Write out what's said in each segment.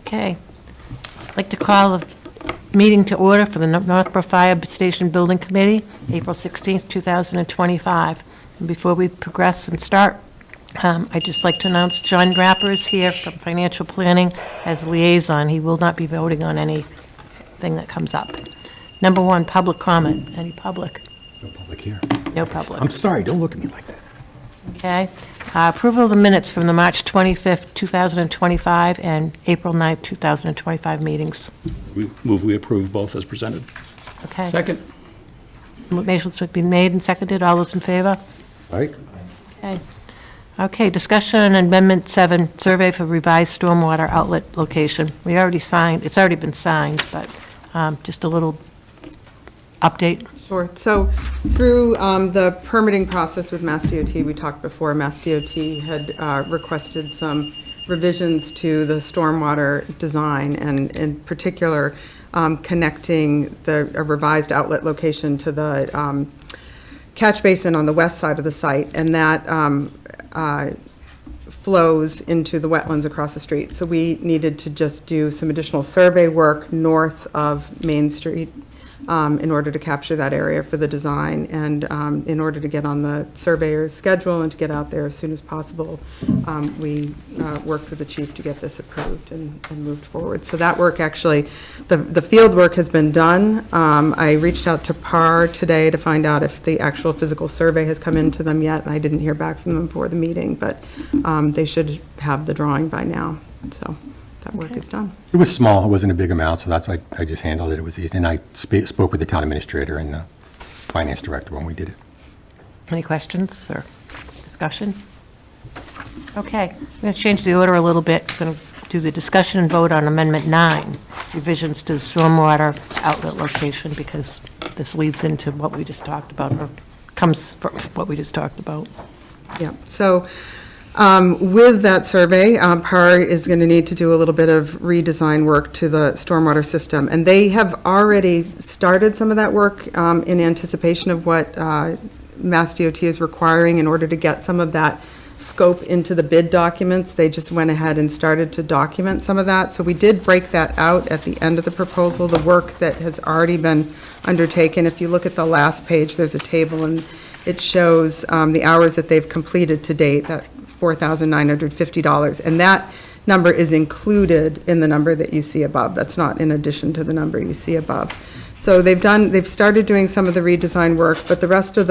Okay. I'd like to call the meeting to order for the Northborough Fire Station Building Committee, April 16th, 2025. And before we progress and start, I'd just like to announce John Draper is here from Financial Planning as liaison. He will not be voting on anything that comes up. Number one, public comment. Any public? No public here. No public. I'm sorry, don't look at me like that. Okay. Approval of the minutes from the March 25th, 2025 and April 9th, 2025 meetings. We move we approve both as presented. Okay. Second. Motion's been made and seconded. All those in favor? Right? Okay. Okay, discussion on Amendment 7, survey for revised stormwater outlet location. We already signed, it's already been signed, but just a little update. Sure. So through the permitting process with Mass DOT, we talked before, Mass DOT had requested some revisions to the stormwater design, and in particular, connecting a revised outlet location to the catch basin on the west side of the site, and that flows into the wetlands across the street. So we needed to just do some additional survey work north of Main Street in order to capture that area for the design, and in order to get on the surveyor's schedule and to get out there as soon as possible, we worked with the chief to get this approved and moved forward. So that work actually, the field work has been done. I reached out to PAR today to find out if the actual physical survey has come into them yet, and I didn't hear back from them before the meeting, but they should have the drawing by now. So that work is done. It was small, it wasn't a big amount, so that's why I just handled it. It was easy, and I spoke with the town administrator and the finance director when we did it. Any questions or discussion? Okay, I'm going to change the order a little bit. I'm going to do the discussion and vote on Amendment 9, revisions to the stormwater outlet location, because this leads into what we just talked about, or comes from what we just talked about. Yeah, so with that survey, PAR is going to need to do a little bit of redesign work to the stormwater system. And they have already started some of that work in anticipation of what Mass DOT is requiring in order to get some of that scope into the bid documents. They just went ahead and started to document some of that. So we did break that out at the end of the proposal, the work that has already been undertaken. If you look at the last page, there's a table, and it shows the hours that they've completed to date, that $4,950, and that number is included in the number that you see above. That's not in addition to the number you see above. So they've started doing some of the redesign work, but the rest of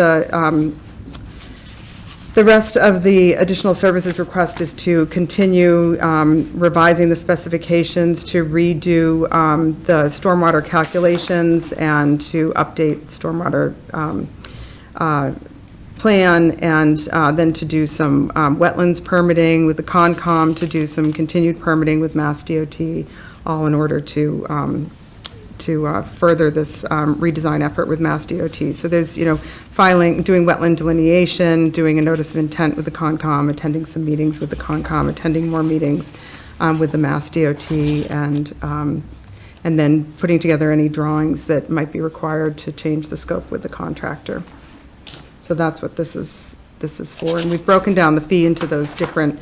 the additional services request is to continue revising the specifications, to redo the stormwater calculations, and to update stormwater plan, and then to do some wetlands permitting with the Concom, to do some continued permitting with Mass DOT, all in order to further this redesign effort with Mass DOT. So there's, filing, doing wetland delineation, doing a notice of intent with the Concom, attending some meetings with the Concom, attending more meetings with the Mass DOT, and then putting together any drawings that might be required to change the scope with the contractor. So that's what this is for, and we've broken down the fee into those different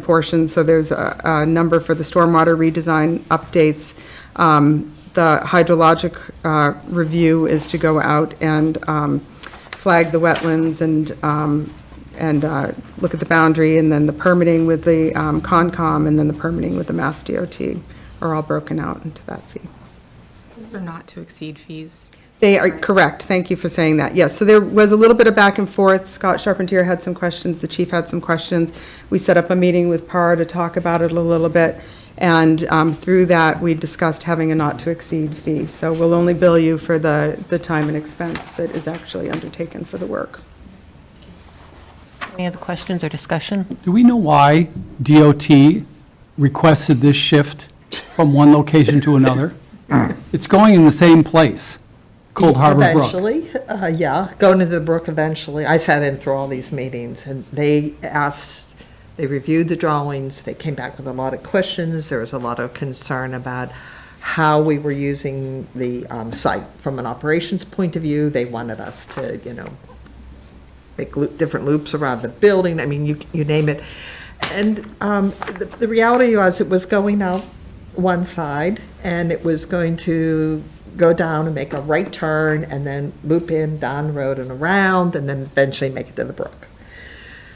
portions. So there's a number for the stormwater redesign updates. The hydrologic review is to go out and flag the wetlands and look at the boundary, and then the permitting with the Concom, and then the permitting with the Mass DOT are all broken out into that fee. Those are not to exceed fees. They are correct. Thank you for saying that. Yes, so there was a little bit of back and forth. Scott Charpentier had some questions. The chief had some questions. We set up a meeting with PAR to talk about it a little bit. And through that, we discussed having a not to exceed fee. So we'll only bill you for the time and expense that is actually undertaken for the work. Any other questions or discussion? Do we know why DOT requested this shift from one location to another? It's going in the same place, Cold Harbor Brook. Eventually, yeah, going to the brook eventually. I sat in through all these meetings, and they reviewed the drawings, they came back with a lot of questions. There was a lot of concern about how we were using the site from an operations point of view. They wanted us to, make different loops around the building. I mean, you name it. And the reality was, it was going out one side, and it was going to go down and make a right turn, and then loop in down the road and around, and then eventually make it to the brook.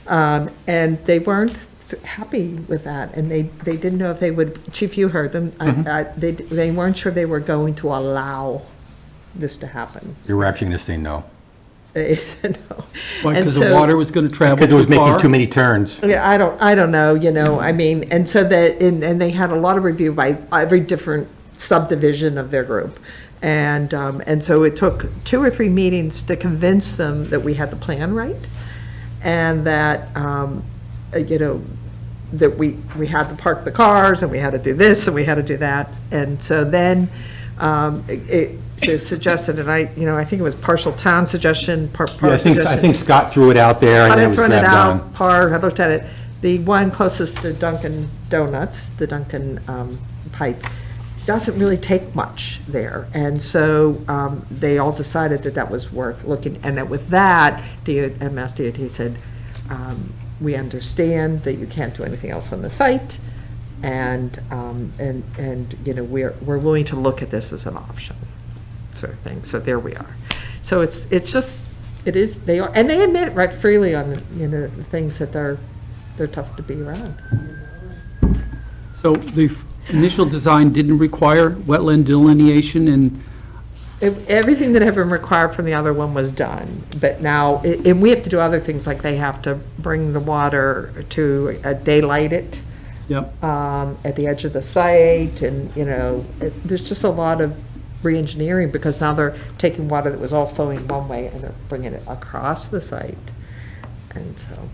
And they weren't happy with that, and they didn't know if they would, Chief, you heard them, they weren't sure they were going to allow this to happen. You were actually going to say no. They said no. Why, And because the so- water was going to travel Because it was too far? making too many turns. Yeah, I don't know, I mean, and so that, and they had a lot of review by every different subdivision of their group. And so it took 2 or 3 meetings to convince them that we had the plan right, and that, that we had to park the cars, and we had to do this, and we had to do that. And so then, it suggested, and I think it was partial town suggestion, part Yeah, I suggestion. think Scott threw it out there and I then it didn't was print grabbed it on. out, par, I looked at it. The one closest to Dunkin' Donuts, the Dunkin' pipe, doesn't really take much there. And so they all decided that that was worth looking. And that with that, Mass DOT said, we understand that you can't do anything else on the site. And we're willing to look at this as an option, sort of thing. So there we are. So it's just, it is, they are, and they admit right freely on, the things that they're tough to be around. So the initial design didn't require wetland delineation and, Everything that had been required from the other one was done, but now, and we have to do other things, like they have to bring the water to daylight it yep. at the edge of the site, and, there's just a lot of re-engineering, because now they're taking water that was all flowing one way and they're bringing it across the site, and so.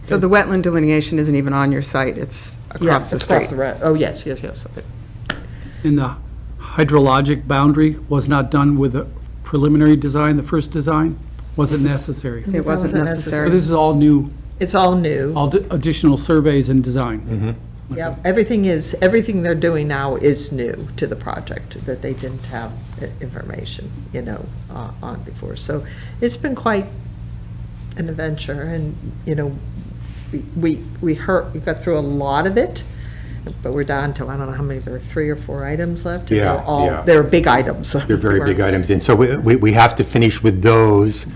So the wetland delineation isn't even on your site, it's across the street. road. Oh, yes. And the hydrologic boundary was not done with a preliminary design, the first design? Wasn't necessary? It wasn't So necessary. this is all new, It's all new. all additional surveys and design? Yep, everything they're doing now is new to the project, that they didn't have information, on before. So it's been quite an adventure, and, we got through a lot of it, but we're down to, I don't know how many, there are 3 or 4 items left. and Yeah, they're all- yeah. They're big items. They're very big items, and so we have to finish with those.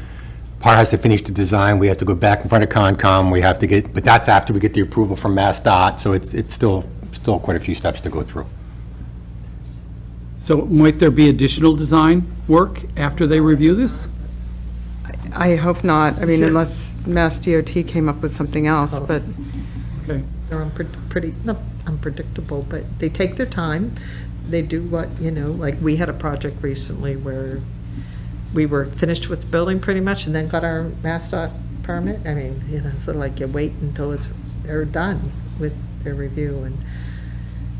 PAR has to finish the design, we have to go back in front of Concom, we have to get, but that's after we get the approval from MassDOT, so it's still quite a few steps to go through. So might there be additional design work after they review this? I hope not, I mean, unless Mass DOT came up with something else, but Okay. They're pretty, not unpredictable, but they take their time. They do what, like, we had a project recently where we were finished with the building pretty much, and then got our MassDOT permit. I mean, sort of like you wait until they're done with their review. And,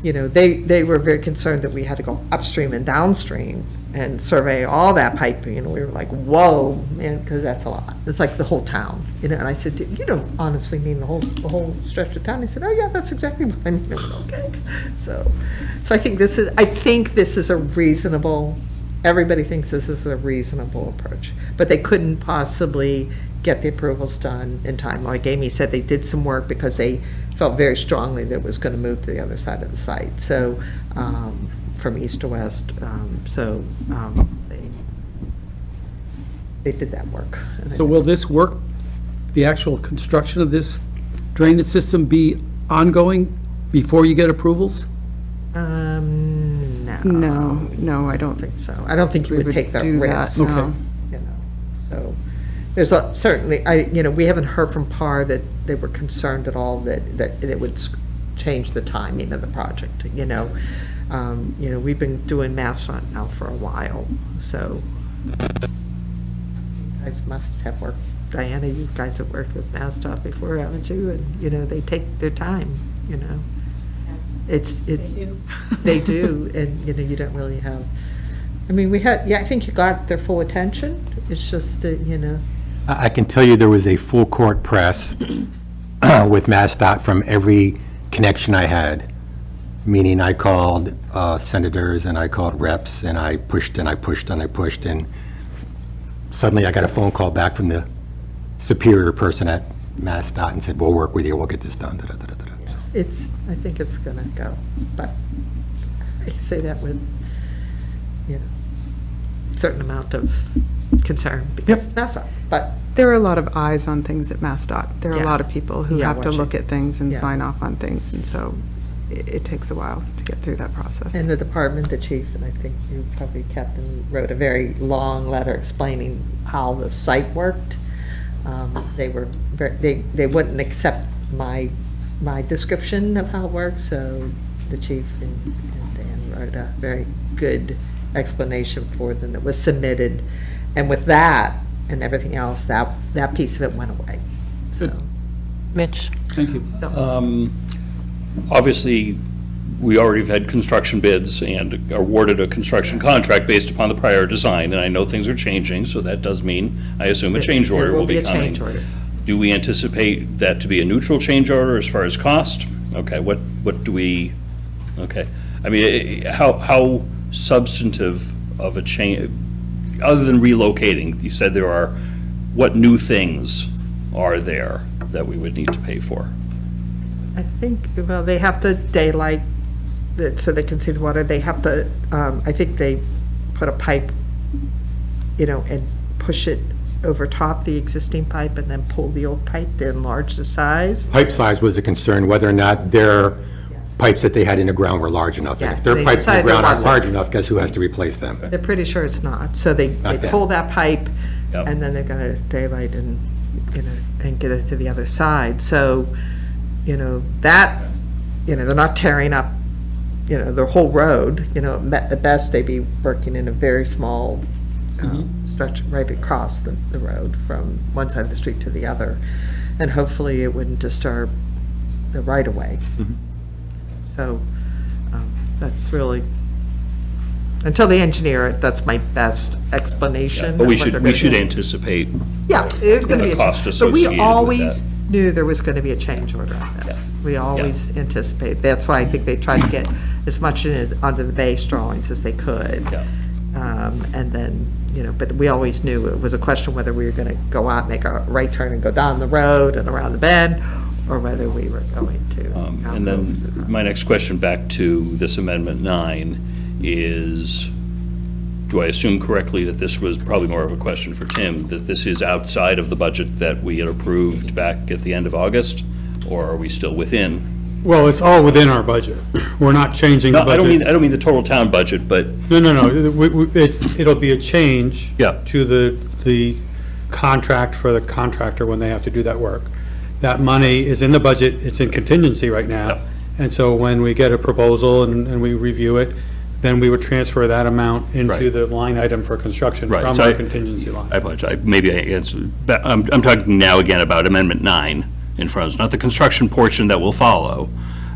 they were very concerned that we had to go upstream and downstream and survey all that piping. We were like, whoa, man, because that's a lot. It's like the whole town, And I said, you don't honestly mean the whole stretch of town? He said, oh yeah, that's exactly what I mean. I went, okay. So I think this is a reasonable. Everybody thinks this is a reasonable approach, but they couldn't possibly get the approvals done in time. Like Amy said, they did some work because they felt very strongly that it was going to move to the other side of the site, so, from east to west. They did that work. So will this work, the actual construction of this drainage system be ongoing before you get approvals? no, I don't think think so. I don't think you we would take that do that, risk. no. So, there's certainly, we haven't heard from PAR that they were concerned at all that it would change the timing of the project, we've been doing MassDOT now for a while, so. You guys must have worked, Diana, you guys have worked with MassDOT before, haven't you? And, they take their time, It's. They do. They do, and, you don't really have, I mean, I think you got their full attention. It's just that, I can tell you there was a full court press with MassDOT from every connection I had, meaning I called senators and I called reps and I pushed and I pushed and I pushed, and suddenly I got a phone call back from the superior person at MassDOT and said, we'll work with you, we'll get this done. Da, da, da, da, da. I think it's gonna go, but I say that with, you know, certain amount of concern because it's MassDOT, but There are a lot of eyes on things at MassDOT. There are a Yeah. lot of people who Yeah, have to look watching. at things and Yeah. sign off on things, and so it takes a while to get through that process. And the department, the chief, and I think you probably, Captain, wrote a very long letter explaining how the site worked. They were, they wouldn't accept my description of how it works, so the chief and Dan wrote a very good explanation for them that was submitted. And with that and everything else, that piece of it went away, so. Mitch? Thank you. Obviously, we already have had construction bids and awarded a construction contract based upon the prior design, and I know things are changing, so that does mean, I assume, a change There order will be a coming. change order. Do we anticipate that to be a neutral change order as far as cost? Okay, what do we, okay. I mean, how substantive of a change, other than relocating, you said there are, what new things are there that we would need to pay for? I think, well, they have to daylight it so they can see the water. They have to, I think they put a pipe, you know, and push it over top the existing pipe and then pull the old pipe to enlarge the size. Pipe size was a concern, whether or not their pipes that they had in the ground were large enough. And Yeah, if their they pipes in the decided there ground aren't wasn't. large enough, guess who has to replace them? They're pretty sure it's not. So they Not them. pull that pipe Yep. and then they're gonna daylight and, you know, and get it to the other side. So, you know, that, you know, they're not tearing up, you know, the whole road, you know, at best they'd be working in a very small stretch right across the road from one side of the street to the other. And hopefully it wouldn't disturb the right of way. So, that's really, until they engineer it, that's my best explanation. But of we what should, they're we gonna should do. anticipate. Yeah, there's gonna be a a cost change. But we associated with always that. knew there was gonna be a change order on this. We always anticipate. That's why I think they tried to get as much in as, under the base drawings as they could. Yeah. And then, you know, but we always knew it was a question whether we were gonna go out, make a right turn and go down the road and around the bend, or whether we were going to. And then my next question back to this Amendment 9 is, do I assume correctly that this was probably more of a question for Tim, that this is outside of the budget that we had approved back at the end of August? Or are we still within? Well, it's all within our budget. We're not changing the No, budget. I don't mean the total town budget, but, No. It'll be a change Yeah. to the contract for the contractor when they have to do that work. That money is in the budget, it's in contingency right now. Yep. And so when we get a proposal and we review it, then we would transfer that amount into Right. the line item for construction Right, from so our I- contingency line. I apologize, maybe I answered, but I'm talking now again about Amendment 9 in front of us, not the construction portion that will follow,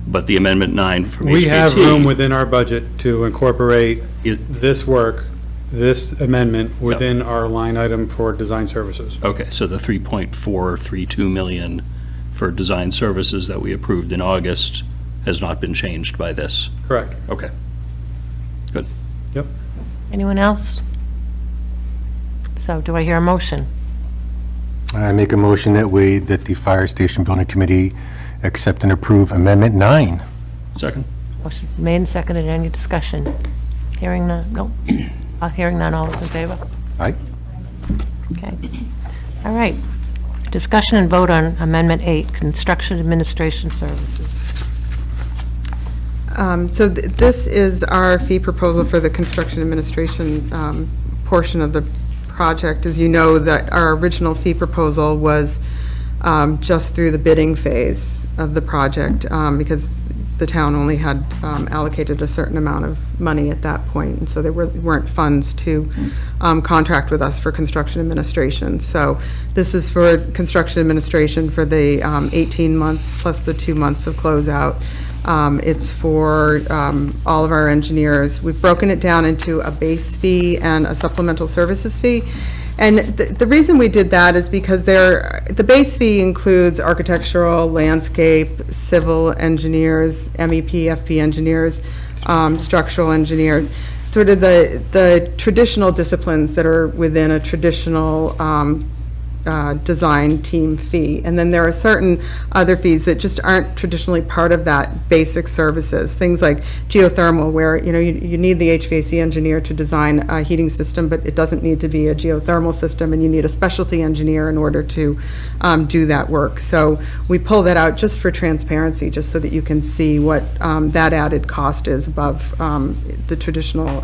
but the Amendment 9 from HKT. We have room within our budget to incorporate It- this work, this amendment, within our line item for design services. Okay, so the 3.432 million for design services that we approved in August has not been changed by this? Correct. Okay. Good. Yep. Anyone else? So do I hear a motion? I make a motion that the Fire Station Building Committee accept and approve Amendment 9. Second? Motion made and seconded. Any discussion? Hearing none, no. Hearing none, all those in favor? Aye? Okay. All right. Discussion and vote on Amendment 8, Construction Administration Services. So this is our fee proposal for the construction administration portion of the project. As you know, that our original fee proposal was just through the bidding phase of the project because the town only had allocated a certain amount of money at that point, and so there weren't funds to contract with us for construction administration. So this is for construction administration for the 18 months plus the 2 months of closeout. It's for all of our engineers. We've broken it down into a base fee and a supplemental services fee. And the reason we did that is because the base fee includes architectural, landscape, civil engineers, MEP, FP engineers, structural engineers, sort of the traditional disciplines that are within a traditional design team fee. And then there are certain other fees that just aren't traditionally part of that basic services. Things like geothermal, where, you need the HVAC engineer to design a heating system, but it doesn't need to be a geothermal system, and you need a specialty engineer in order to do that work. So we pull that out just for transparency, just so that you can see what that added cost is above the traditional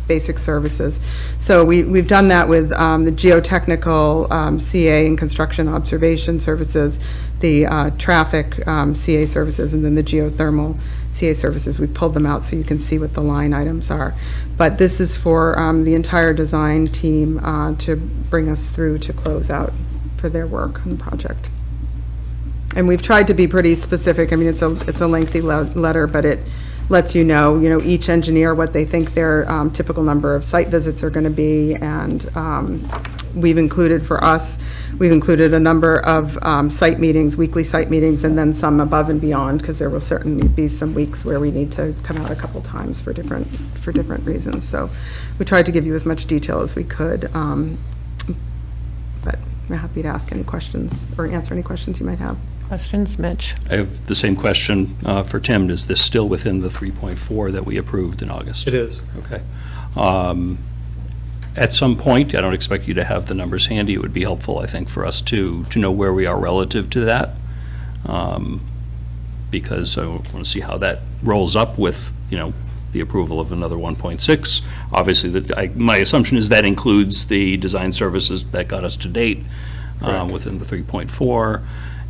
basic services. So we've done that with the geotechnical CA and construction observation services, the traffic CA services, and then the geothermal CA services. We pulled them out so you can see what the line items are. But this is for the entire design team to bring us through to close out for their work on the project. And we've tried to be pretty specific. I mean, it's a lengthy letter, but it lets you know, each engineer, what they think their typical number of site visits are going to be. And we've included a number of site meetings, weekly site meetings, and then some above and beyond, because there will certainly be some weeks where we need to come out a couple times for different reasons. So we tried to give you as much detail as we could. But we're happy to ask any questions or answer any questions you might have. Questions, Mitch? I have the same question for Tim. Is this still within the 3.4 that we approved in August? It is. Okay. At some point, I don't expect you to have the numbers handy. It would be helpful, I think, for us to know where we are relative to that, because I want to see how that rolls up with, the approval of another 1.6. Obviously, my assumption is that includes the design services that got us to date within the 3.4,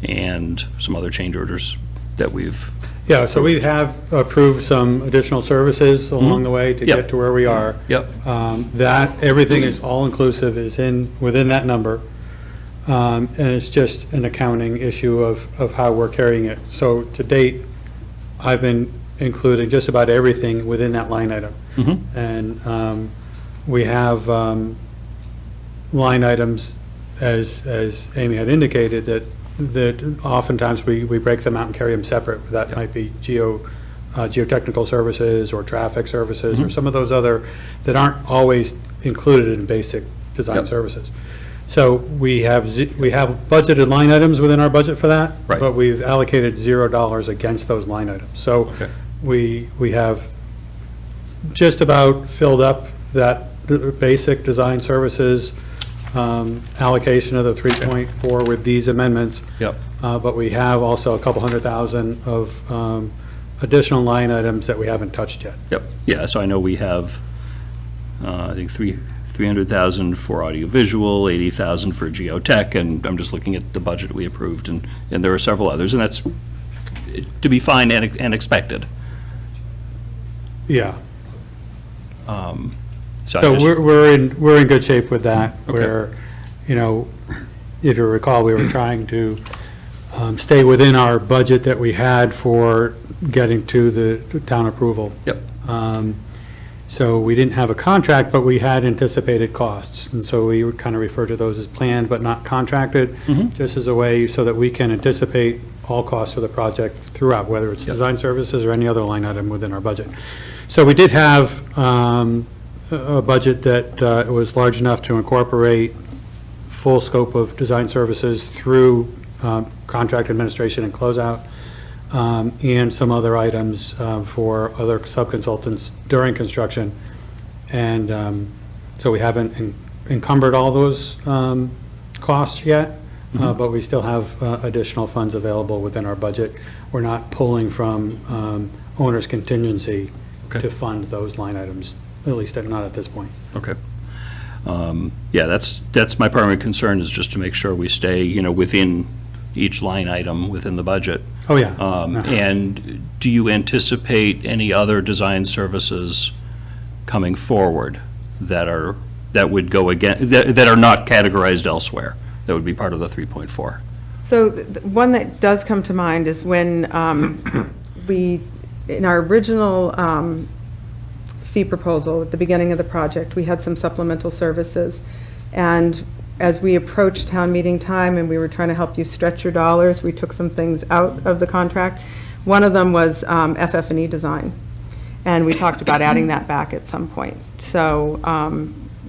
and some other change orders that we've. Yeah, so we have approved some additional services along the way to Yep. get to where we are. Yep. Everything is all-inclusive, is within that number. And it's just an accounting issue of how we're carrying it. So to date, I've been including just about everything within that line item. And we have line items, as Amy had indicated, that oftentimes we break them out and carry them separate. That might be geotechnical services or traffic services or some of those other that aren't always included in basic design Yep. services. So we have budgeted line items within our budget for that, Right. but we've allocated $0 against those line items. So Okay. we have just about filled up that basic design services allocation of the 3.4 with these amendments. Yep. But we have also a couple $100,000 of additional line items that we haven't touched yet. Yep. Yeah, so I know we have, I think, 300,000 for audiovisual, 80,000 for geotech, and I'm just looking at the budget we approved, and there are several others, and that's to be fine and expected. Yeah. So I So just- we're in good shape with that, Okay. where, if you recall, we were trying to stay within our budget that we had for getting to the town approval. Yep. So we didn't have a contract, but we had anticipated costs. And so we would kind of refer to those as planned but not contracted, just as a way so that we can anticipate all costs for the project throughout, whether it's design services or any other line item within our budget. So we did have a budget that was large enough to incorporate full scope of design services through contract administration and closeout, and some other items for other sub-consultants during construction. And so we haven't encumbered all those costs yet, but we still have additional funds available within our budget. We're not pulling from owner's contingency Okay. to fund those line items, at least not at this point. Okay. Yeah, that's my primary concern, is just to make sure we stay, within each line item within the budget. Oh, yeah. And do you anticipate any other design services coming forward that would go again, that are not categorized elsewhere, that would be part of the 3.4? So one that does come to mind is when in our original fee proposal at the beginning of the project, we had some supplemental services. And as we approached town meeting time and we were trying to help you stretch your dollars, we took some things out of the contract. One of them was FF&E design. And we talked about adding that back at some point. So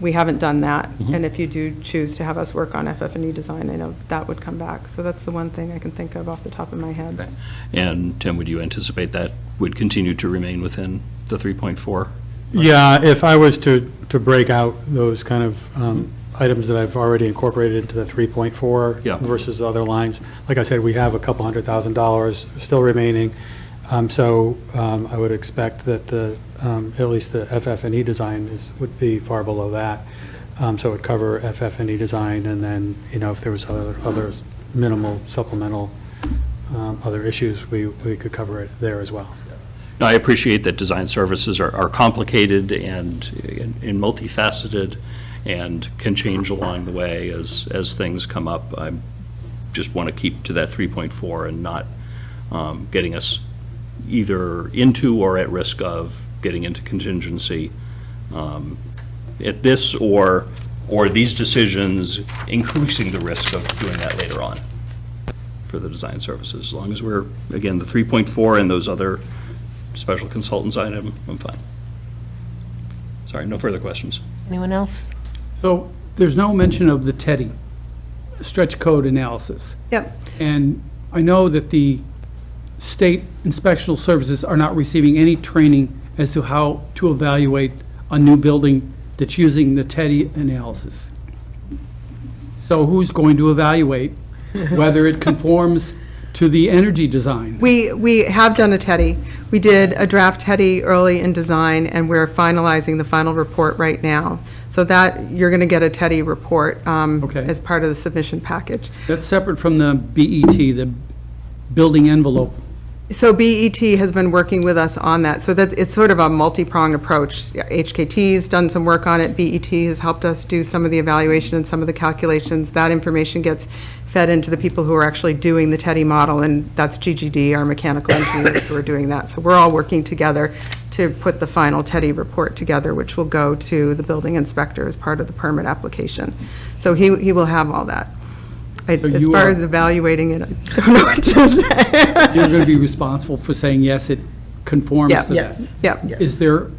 we haven't done that. And if you do choose to have us work on FF&E design, I know that would come back. So that's the one thing I can think of off the top of my head. Okay. And Tim, would you anticipate that would continue to remain within the 3.4? Yeah, if I was to break out those kind of items that I've already incorporated into the 3.4 Yeah. versus other lines, like I said, we have a couple $100,000 still remaining. So I would expect that at least the FF&E design would be far below that. So it would cover FF&E design, and then, if there was other minimal supplemental other issues, we could cover it there as well. Now, I appreciate that design services are complicated and multifaceted and can change along the way as things come up. I just want to keep to that 3.4 and not getting us either into or at risk of getting into contingency at this or these decisions increasing the risk of doing that later on for the design services. As long as we're, again, the 3.4 and those other special consultants item, I'm fine. Sorry, no further questions. Anyone else? So there's no mention of the TEDI, stretch code analysis. Yep. And I know that the state inspectional services are not receiving any training as to how to evaluate a new building that's using the TEDI analysis. So who's going to evaluate whether it conforms to the energy design? We have done a TEDI. We did a draft TEDI early in design, and we're finalizing the final report right now. So that, you're going to get a TEDI report Okay. as part of the submission package. That's separate from the BET, the building envelope. So BET has been working with us on that, so that it's sort of a multi-pronged approach. HKT's done some work on it, BET has helped us do some of the evaluation and some of the calculations. That information gets fed into the people who are actually doing the TEDI model, and that's GGD, our mechanical engineers who are doing that. So we're all working together to put the final TEDI report together, which will go to the building inspector as part of the permit application. So he will have all that. As you far are- as evaluating it, I don't know what to say. You're going to be responsible for saying, yes, it conforms Yeah, to that. Yeah. Is there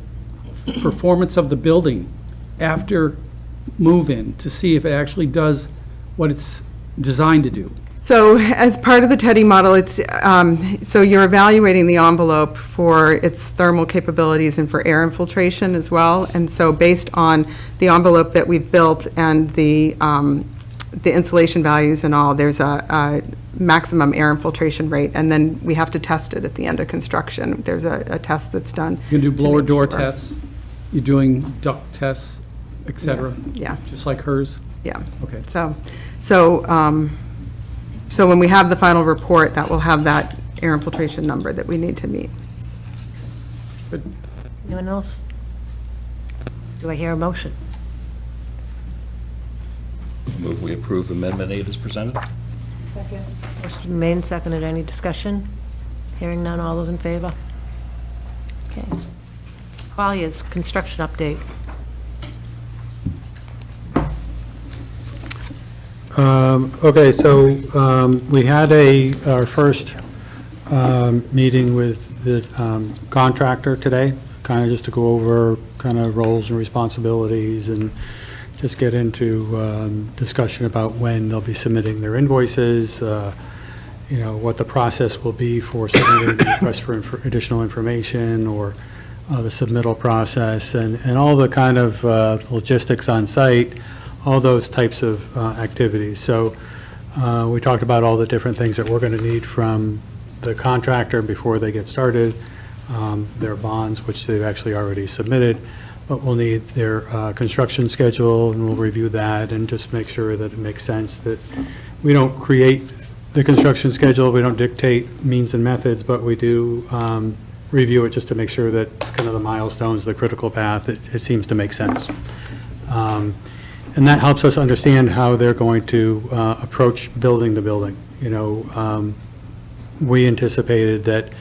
performance of the building after move-in to see if it actually does what it's designed to do? So as part of the TEDI model, it's, so you're evaluating the envelope for its thermal capabilities and for air infiltration as well. And so based on the envelope that we've built and the insulation values and all, there's a maximum air infiltration rate, and then we have to test it at the end of construction. There's a test that's done. You can do to blower make door sure. tests, you're doing duct tests, et cetera, Yeah, just like hers? yeah. Okay. So when we have the final report, that will have that air infiltration number that we need to meet. Anyone else? Do I hear a motion? Move we approve Amendment 8 as presented. Motion made and seconded. Any discussion? Hearing none. All those in favor? Okay. Colliers, construction update. Okay, so we had our first meeting with the contractor today, kind of just to go over kind of roles and responsibilities and just get into discussion about when they'll be submitting their invoices, what the process will be for submitting requests for additional information or the submittal process and all the kind of logistics on site, all those types of activities. So we talked about all the different things that we're going to need from the contractor before they get started, their bonds, which they've actually already submitted, but we'll need their construction schedule, and we'll review that and just make sure that it makes sense, that we don't create the construction schedule, we don't dictate means and methods, but we do review it just to make sure that kind of the milestones, the critical path, it seems to make sense. And that helps us understand how they're going to approach building the building. We anticipated that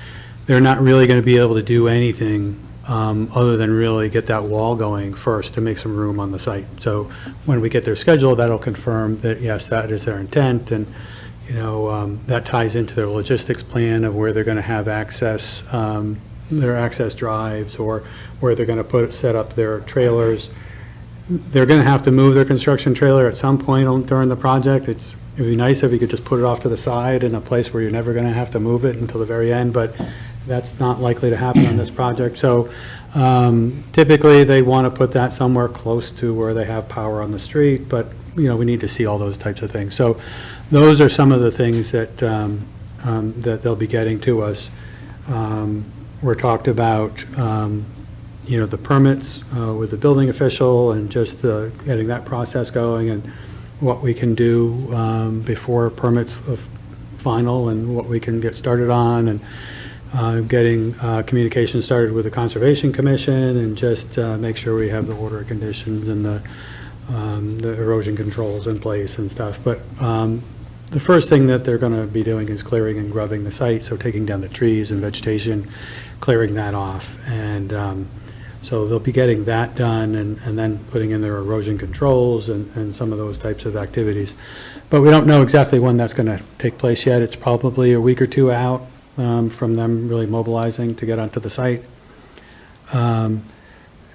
they're not really going to be able to do anything other than really get that wall going first to make some room on the site. So when we get their schedule, that'll confirm that, yes, that is their intent, and, that ties into their logistics plan of where they're going to have access, their access drives, or where they're going to set up their trailers. they're going to have to move their construction trailer at some point during the project. It'd be nice if you could just put it off to the side in a place where you're never going to have to move it until the very end, but that's not likely to happen on this project. So typically, they want to put that somewhere close to where they have power on the street, but, we need to see all those types of things. So those are some of the things that, that they'll be getting to us. We're talked about, the permits with the building official and just getting that process going and what we can do before permits of final and what we can get started on, and getting communication started with the Conservation Commission and just make sure we have the order of conditions and the erosion controls in place and stuff. But the first thing that they're going to be doing is clearing and grubbing the site, so taking down the trees and vegetation, clearing that off. And so they'll be getting that done and then putting in their erosion controls and some of those types of activities. But we don't know exactly when that's going to take place yet. It's probably a week or two out from them really mobilizing to get onto the site.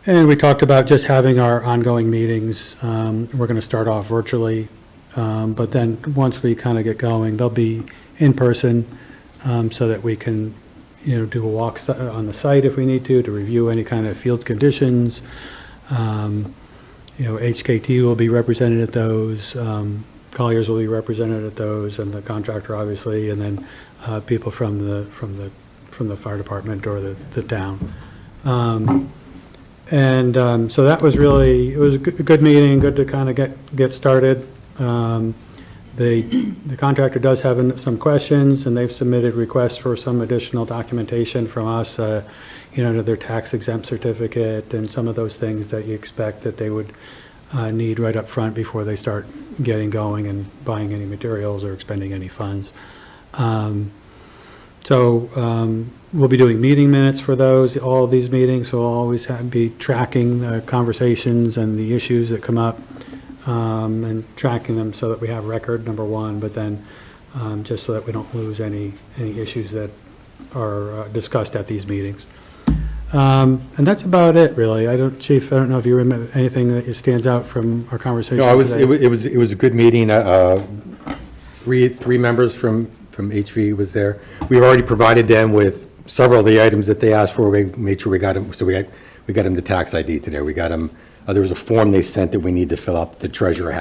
And we talked about just having our ongoing meetings. We're going to start off virtually, but then once we kind of get going, they'll be in person so that we can, do a walk on the site if we need to review any kind of field conditions. HKT will be represented at those, Colliers will be represented at those, and the contractor obviously, and then people from the fire department or the town. So that was really, it was a good meeting, good to kind of get started. The contractor does have some questions, and they've submitted requests for some additional documentation from us, their tax exempt certificate and some of those things that you expect that they would need right up front before they start getting going and buying any materials or expending any funds. We'll be doing meeting minutes for all of these meetings, so we'll always be tracking the conversations and the issues that come up, and tracking them so that we have record, number one, but then just so that we don't lose any issues that are discussed at these meetings. And that's about it, really. Chief, I don't know if you remember anything that stands out from our conversation No, today. it was a good meeting. Three members from HV was there. We've already provided them with several of the items that they asked for. We made sure we got them, so we got them the tax ID today. We got them, there was a form they sent that we need to fill out, the treasurer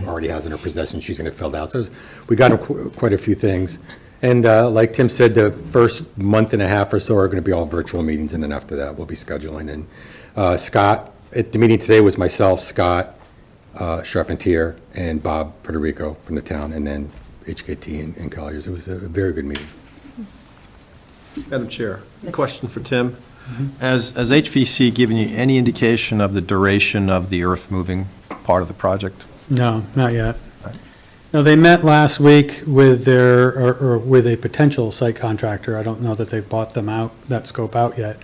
already has in her possession, she's going to fill it out. So we got them quite a few things. And like Tim said, the first month and a half or so are going to be all virtual meetings, and then after that, we'll be scheduling. And Scott, at the meeting today was myself, Scott Charpentier, and Bob Federico from the town, and then HKT and Colliers. It was a very good meeting. Madam Chair, a question for Tim. Has HVC given you any indication of the duration of the earth-moving part of the project? No, not yet. No, they met last week with or with a potential site contractor. I don't know that they've bought that scope out yet.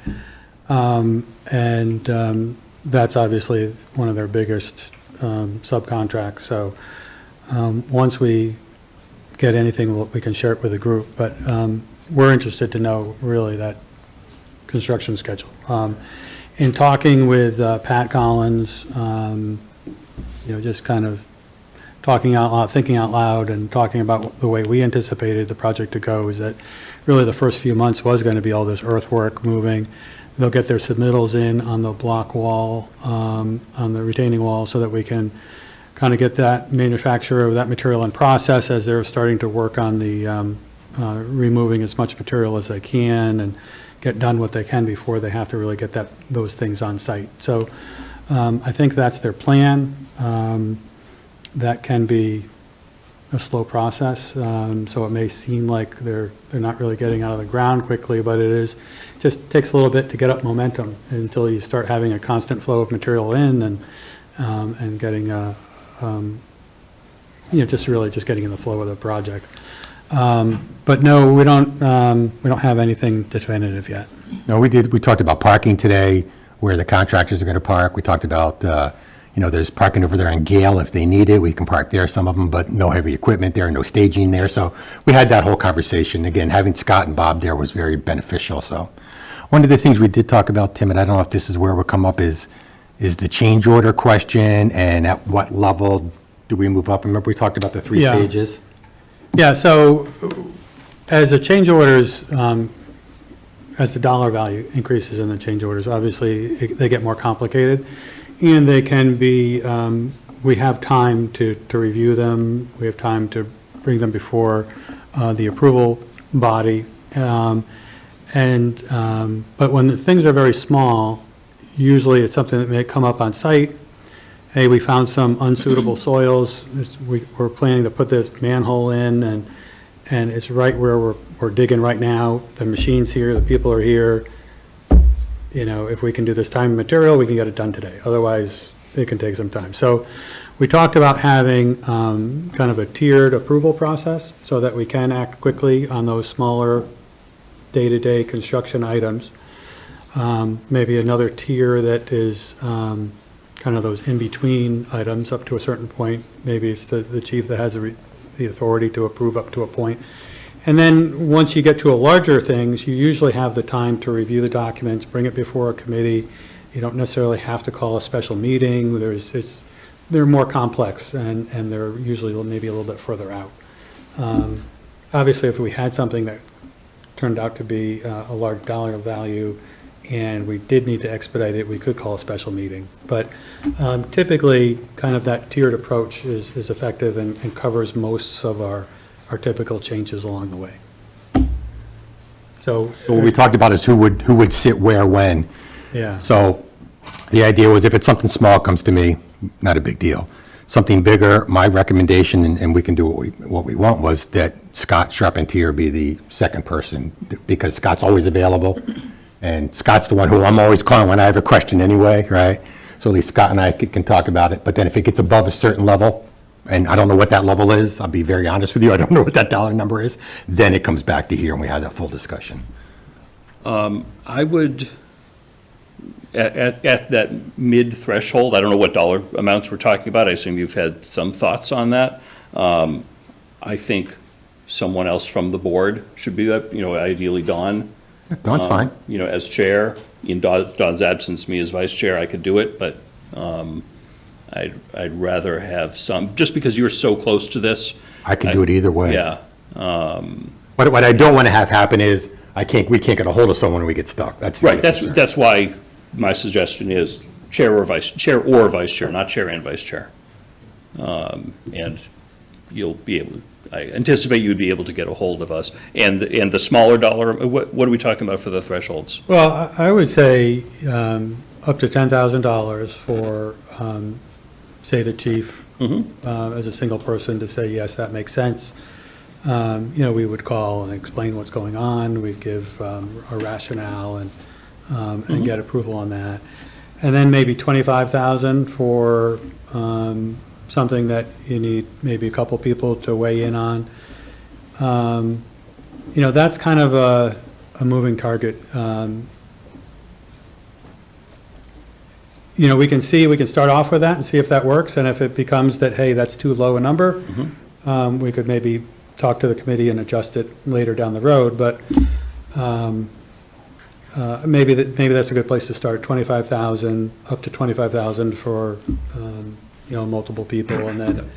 That's obviously one of their biggest subcontracts. So once we get anything, we can share it with the group. But we're interested to know really that construction schedule. In talking with Pat Collins, just kind of talking out loud, thinking out loud, and talking about the way we anticipated the project to go, is that really the first few months was going to be all this earthwork moving. They'll get their submittals in on the block wall, on the retaining wall, so that we can kind of get that manufacturer of that material in process as they're starting to work on the removing as much material as they can and get done what they can before they have to really get those things on site. So I think that's their plan. That can be a slow process, so it may seem like they're not really getting out of the ground quickly, but just takes a little bit to get up momentum until you start having a constant flow of material in and getting just getting in the flow of the project. But no, we don't have anything definitive yet. No, we talked about parking today, where the contractors are going to park. We talked about, there's parking over there on Gale if they need it. We can park there, some of them, but no heavy equipment there, no staging there. So we had that whole conversation. Again, having Scott and Bob there was very beneficial. So one of the things we did talk about, Tim, and I don't know if this is where it would come up, is is the change order question, and at what level do we move up? Remember, we talked about the three Yeah. stages? Yeah, so as the change orders, as the dollar value increases in the change orders, obviously, they get more complicated, and they can be, we have time to review them, we have time to bring them before the approval body. But when the things are very small, usually it's something that may come up on site. Hey, we found some unsuitable soils, we're planning to put this manhole in, and it's right where we're digging right now. The machine's here, the people are here. You know, if we can do this time and material, we can get it done today. Otherwise, it can take some time. So we talked about having kind of a tiered approval process so that we can act quickly on those smaller day-to-day construction items. Maybe another tier that is kind of those in-between items up to a certain point. Maybe it's the chief that has the authority to approve up to a point. And then, once you get to a larger things, you usually have the time to review the documents, bring it before a committee. You don't necessarily have to call a special meeting. They're more complex, and they're usually maybe a little bit further out. Obviously, if we had something that turned out to be a large dollar value, and we did need to expedite it, we could call a special meeting. But typically, kind of that tiered approach is effective and covers most of our typical changes along the way. So, So what we talked about is who would sit where, when. yeah. So the idea was if it's something small comes to me, not a big deal. Something bigger, my recommendation, and we can do what we want, was that Scott Charpentier be the second person, because Scott's always available, and Scott's the one who I'm always calling when I have a question anyway, right? So at least Scott and I can talk about it, but then if it gets above a certain level, and I don't know what that level is, I'll be very honest with you, I don't know what that dollar number is, then it comes back to here and we have that full discussion. I would, at that mid-threshold, I don't know what dollar amounts we're talking about, I assume you've had some thoughts on that. I think someone else from the board should be that, ideally Dawn. Dawn's fine. As chair. In Dawn's absence, me as vice chair, I could do it, but I'd rather have some, just because you're so close to this. I can do it either way. Yeah. What I don't want to have happen is, we can't get a hold of someone and we get stuck. That's the Right, other concern. that's why my suggestion is chair or vice chair, not chair and vice chair. And you'll be able, I anticipate you'd be able to get a hold of us. And the smaller dollar, what are we talking about for the thresholds? Well, I would say up to $10,000 for, say, the chief, as a single person to say, yes, that makes sense. We would call and explain what's going on, we'd give a rationale and get approval on that. And then maybe 25,000 for something that you need maybe a couple people to weigh in on. That's kind of a moving target. We can start off with that and see if that works, and if it becomes that, hey, that's too low a number, we could maybe talk to the committee and adjust it later down the road, but maybe that's a good place to start, 25,000, up to 25,000 for, multiple people, and then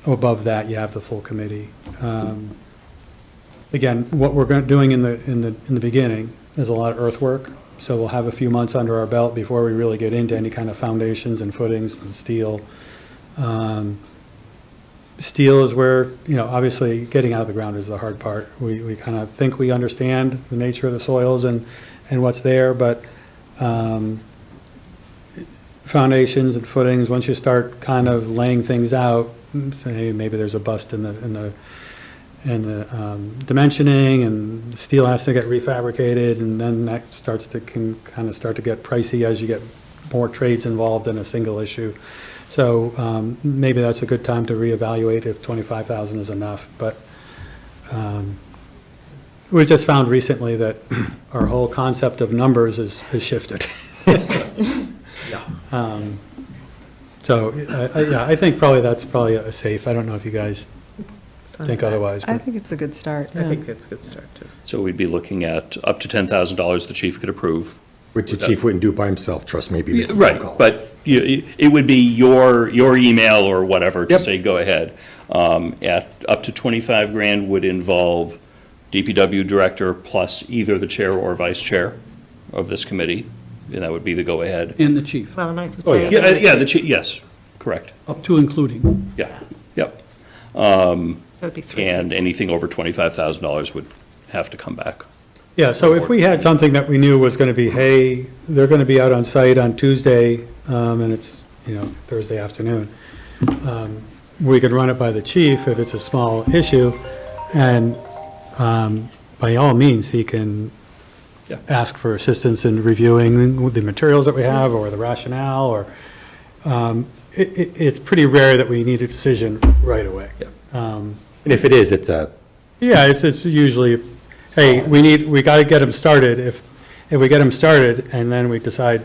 above that, you have the full committee. Again, what we're doing in the beginning is a lot of earthwork, so we'll have a few months under our belt before we really get into any kind of foundations and footings and steel. Steel is where, obviously, getting out of the ground is the hard part. We kind of think we understand the nature of the soils and what's there, but foundations and footings, once you start kind of laying things out, say maybe there's a bust in the dimensioning, and steel has to get refabricated, and then that can kind of start to get pricey as you get more trades involved in a single issue. So maybe that's a good time to reevaluate if 25,000 is enough. But we've just found recently that our whole concept of numbers has shifted. I think that's probably a safe. I don't know if you guys think otherwise. I But think it's a good start. I think that's a good start, too. So we'd be looking at up to $10,000 the chief could approve, Which the chief wouldn't do by himself, trust me. it'd be a Right, call. but it would be your email or whatever to Yep. say, go ahead. At up to 25 grand would involve DPW director plus either the chair or vice chair of this committee, and that would be the go-ahead. And the chief, Well, and I would Oh, say. Yes, correct, up to including. yeah, yep. So it'd be three. And anything over $25,000 would have to come back. Yeah, so if we had something that we knew was going to be, hey, they're going to be out on site on Tuesday, and it's, Thursday afternoon, we could run it by the chief if it's a small issue, and by all means, he can Yeah. ask for assistance in reviewing the materials that we have, or the rationale, or, it's pretty rare that we need a decision right away. Yeah. And if it is, it's a, Yeah, it's usually, hey, we got to get them started. If we get them started and then we decide,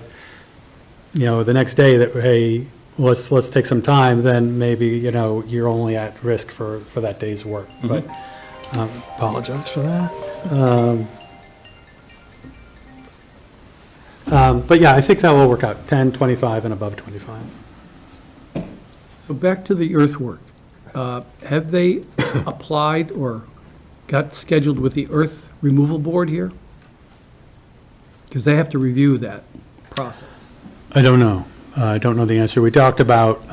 the next day that, hey, let's take some time, then maybe, you're only at risk for that day's work. But, apologize for that. But yeah, I think that will work out, 10, 25, and above 25. So back to the earthwork. Have they applied or got scheduled with the earth removal board here? Because they have to review that process. I don't know. I don't know the answer. We talked about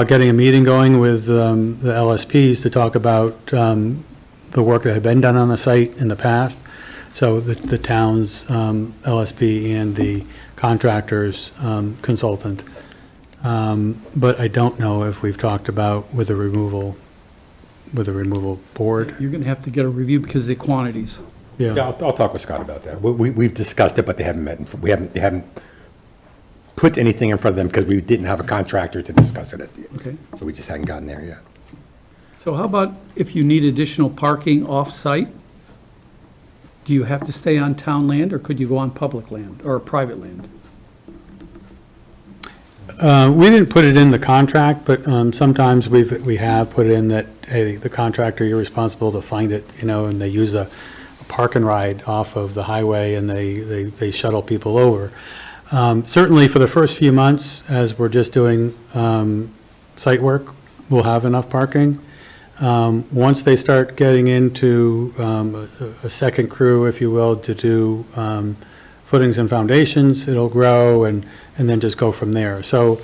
getting a meeting going with the LSPs to talk about the work that had been done on the site in the past. So the town's LSP and the contractor's consultant. But I don't know if we've talked about with the removal board. You're going to have to get a review because of the quantities. yeah, I'll talk with Scott about that. We've discussed it, but they haven't met, they haven't put anything in front of them because we didn't have a contractor to discuss it. Okay. So we just hadn't gotten there yet. So how about if you need additional parking off-site? Do you have to stay on town land, or could you go on public land or private land? We didn't put it in the contract, but sometimes we have put it in that, hey, the contractor, you're responsible to find it, and they use a park and ride off of the highway, and they shuttle people over. Certainly for the first few months, as we're just doing site work, we'll have enough parking. Once they start getting into a second crew, if you will, to do footings and foundations, it'll grow and then just go from there. So,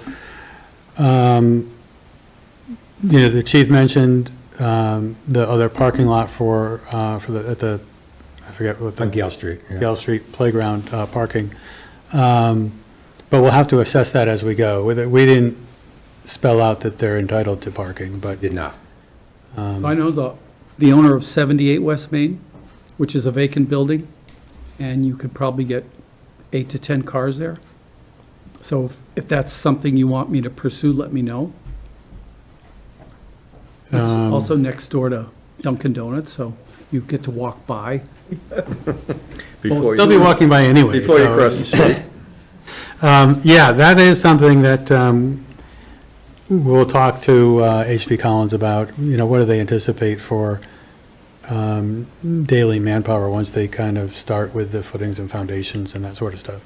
the chief mentioned the other parking lot for the I forget what the. On Gale Street. yeah. Gale Street Playground parking. But we'll have to assess that as we go. We didn't spell out that they're entitled to parking, but. Did not. So I know the owner of 78 West Main, which is a vacant building, and you could probably get 8 to 10 cars there. So if that's something you want me to pursue, let me know. It's also next door to Dunkin' Donuts, so you get to walk by. Before They'll be walking by anyway. Before you so- cross the street. Yeah, that is something that we'll talk to HB Collins about, what do they anticipate for daily manpower once they kind of start with the footings and foundations and that sort of stuff.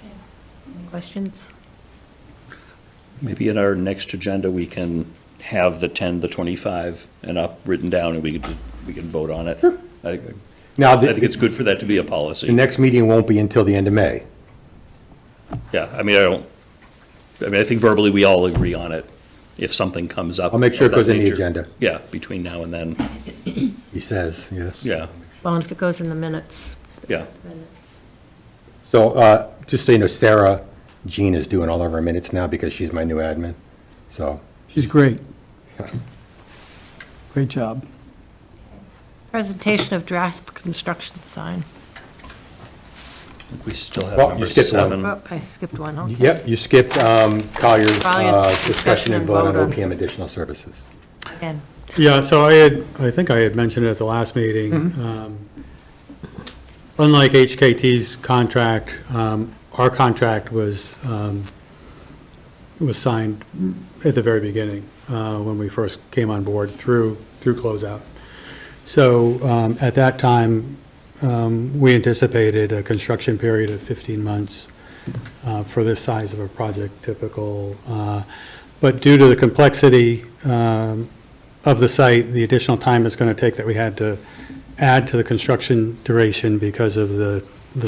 Any questions? Maybe in our next agenda, we can have the 10, the 25 and up written down, and we can vote on it. I Now, think it's good for that to be a the policy. next meeting won't be until the end of May. Yeah, I think verbally we all agree on it. If something comes up. I'll make sure of it goes that in the nature. agenda. Yeah, between now and then, He says, yes. yeah, Well, and if it goes in the minutes, yeah. then it's. So, just so you know, Sarah Jean is doing all of our minutes now because she's my new admin, so. She's great. Great job. Presentation of draft construction sign. We still have Well, you number skipped one. 7. Oh, I skipped one, okay. Yep, you skipped Collier's Collier's discussion and vote on vote on- OPM additional services. Again, Yeah, so I think I had mentioned it at the last meeting. Unlike HKT's contract, our contract was signed at the very beginning, when we first came on board through closeout. So at that time, we anticipated a construction period of 15 months for this size of a project, typical. But due to the complexity of the site, the additional time it's going to take that we had to add to the construction duration because of the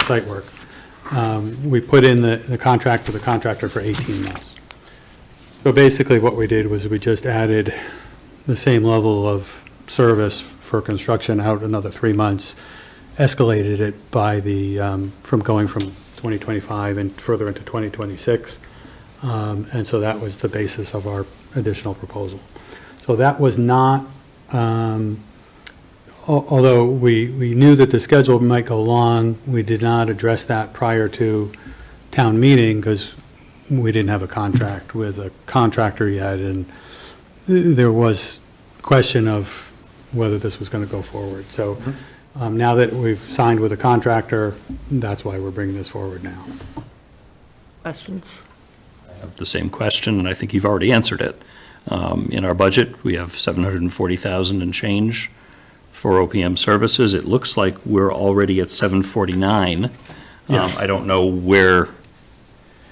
site work, we put in the contract to the contractor for 18 months. So basically what we did was we just added the same level of service for construction out another 3 months, escalated it by from going from 2025 and further into 2026. And so that was the basis of our additional proposal. So that was not, although we knew that the schedule might go long, we did not address that prior to town meeting because we didn't have a contract with a contractor yet, and there was question of whether this was going to go forward. So now that we've signed with a contractor, that's why we're bringing this forward now. Questions? Have the same question, and I think you've already answered it. In our budget, we have 740,000 and change for OPM services. It looks like we're already at 749. I don't know where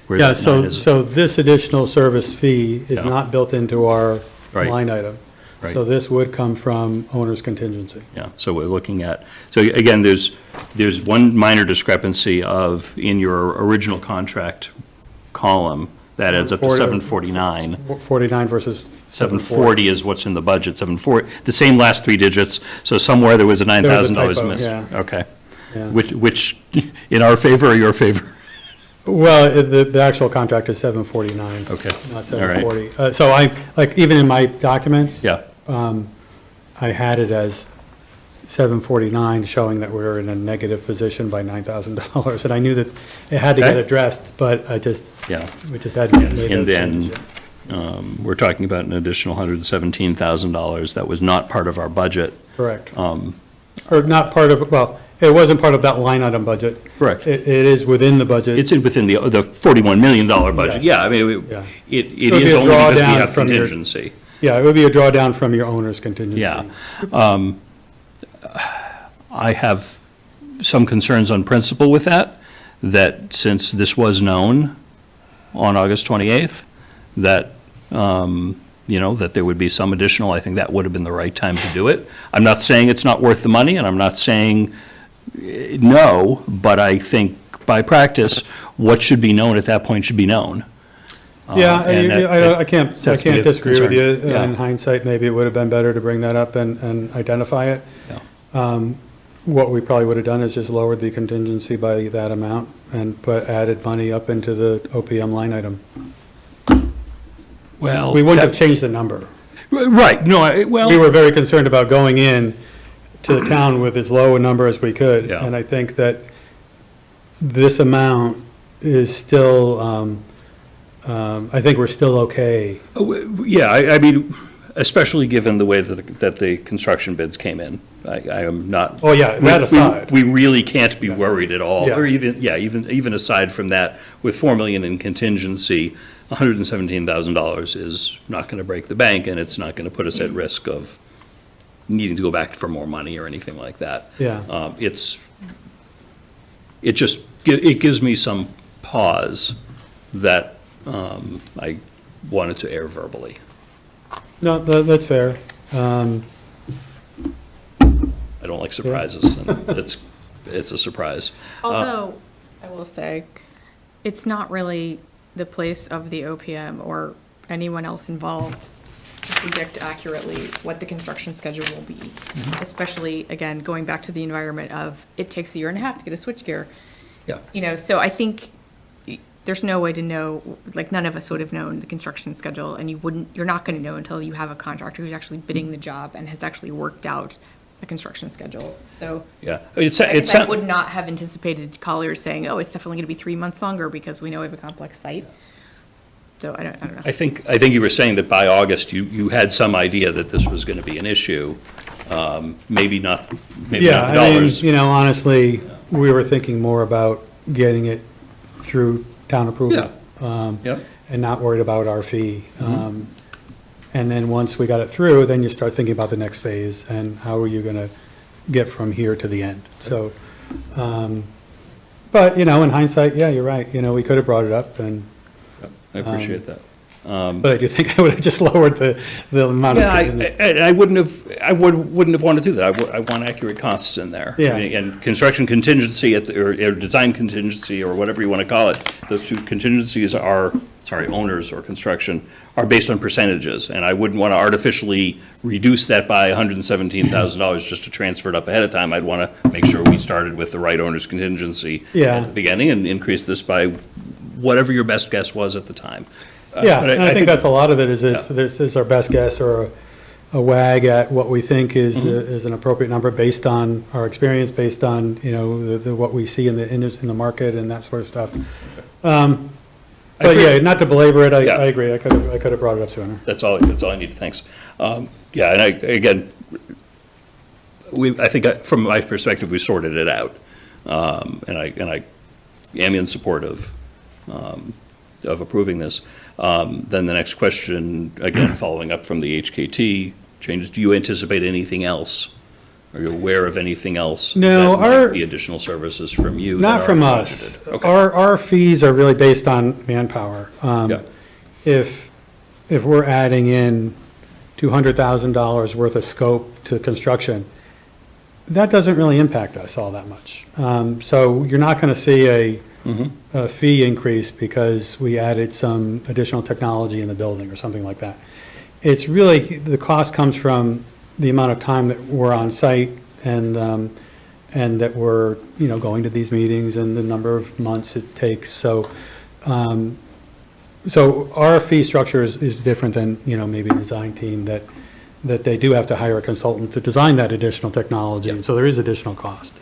Yeah, that line is. so this additional service fee is Yeah. not built into our Right. line item. Right. So this would come from owner's contingency. Yeah, so we're looking at, so again, there's one minor discrepancy of, in your original contract column, that adds up to 749. 49 versus 740 is what's in the budget, 740, the same last three digits, so somewhere there was a $9,000 typo, missed. yeah. Okay. Yeah. Which, in our favor or your favor? Well, the actual contract is 749. Okay. Not All right. 740. So even in my documents, Yeah, I had it as 749, showing that we were in a negative position by $9,000. And I knew that it had to get Okay. addressed, but yeah. we just hadn't made And those changes then, yet. we're talking about an additional $117,000 that was not part of our budget. Correct. Or not part of, well, it wasn't part of that line item budget. Correct. It is within the budget. It's within the $41 million budget. Yes. Yeah, I mean, Yeah. it would be is a only because we drawdown have from your- contingency. Yeah, it would be a drawdown from your owner's contingency. Yeah. I have some concerns on principle with that since this was known on August 28th, that, that there would be some additional, I think that would have been the right time to do it. I'm not saying it's not worth the money, and I'm not saying no, but I think by practice, what should be known at that point should be known. Yeah, And I can't that's the disagree with you. concern. Yeah. In hindsight, maybe it would have been better to bring that up and identify it. Yeah. What we probably would have done is just lowered the contingency by that amount and added money up into the OPM line item. Well. We wouldn't have changed the number. Right, no, well. We were very concerned about going in to the town with as low a number as we could. Yeah. And I think that this amount is still, I think we're still okay. Yeah, I mean, especially given the way that the construction bids came in, I am not. Oh, yeah, that aside. We really can't be worried at all, Yeah. or even aside from that, with 4 million in contingency, $117,000 is not going to break the bank, and it's not going to put us at risk of needing to go back for more money or anything like that. Yeah. It gives me some pause that I wanted to air verbally. No, that's fair. I don't like surprises, and it's a surprise. Although, I will say, it's not really the place of the OPM or anyone else involved to predict accurately what the construction schedule will be. Especially, again, going back to the environment of, it takes a year and a half to get a switchgear. Yeah. So I think there's no way to know, like, none of us would have known the construction schedule, and you're not gonna know until you have a contractor who's actually bidding the job and has actually worked out the construction schedule. So Yeah. I guess I would not have anticipated Colliers saying, oh, it's definitely gonna be 3 months longer because we know we have a complex site. So I don't know. I think you were saying that by August, you had some idea that this was going to be an issue, maybe not the Yeah, I mean, dollars. honestly, we were thinking more about getting it through town approval. Yep. And not worried about our fee. And then once we got it through, then you start thinking about the next phase and how are you going to get from here to the end. So, but, in hindsight, yeah, you're right. We could have brought it up and, I appreciate that. but I do think I would have just lowered the amount of Yeah, contingency. I wouldn't have wanted to do that. I want accurate costs in there. Yeah. I mean, and construction contingency or design contingency, or whatever you want to call it, those two contingencies are, owners or construction, are based on percentages. And I wouldn't want to artificially reduce that by $117,000 just to transfer it up ahead of time. I'd want to make sure we started with the right owner's contingency Yeah. at the beginning and increase this by whatever your best guess was at the time. Yeah, But and I think that's a lot of it, is Yeah. this is our best guess or a wag at what we think is an appropriate number based on our experience, based on, what we see in the market and that sort of stuff. But agree. yeah, not to belabor it, Yeah. I agree, I could have brought it up sooner. That's all I need, thanks. Yeah, and again, I think from my perspective, we sorted it out. And I am in support of approving this. Then the next question, again, following up from the HKT changes, do you anticipate anything else? Are you aware of anything else? No, that might our- be additional services from you? Not that from are us. budgeted? Okay. Our fees are really based on manpower. Yeah. If we're adding in $200,000 worth of scope to construction, that doesn't really impact us all that much. So you're not going to see a fee increase because we added some additional technology in the building or something like that. It's really, the cost comes from the amount of time that we're on site and that we're, going to these meetings and the number of months it takes. So our fee structure is different than, maybe a design team that they do have to hire a consultant to design that additional technology. And so there is additional cost.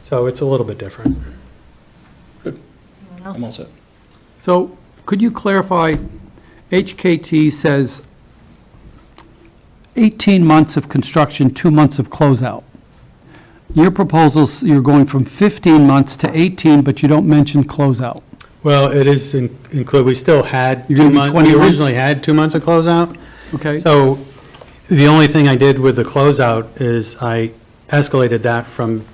So it's a little bit different. Good. Anyone I'm all else? set. So could you clarify, HKT says 18 months of construction, 2 months of closeout. Your proposals, you're going from 15 months to 18, but you don't mention closeout. Well, it is include, we still had You're 2 gonna be months, 20 we months? originally had 2 months of closeout. Okay? So the only thing I did with the closeout is I escalated that from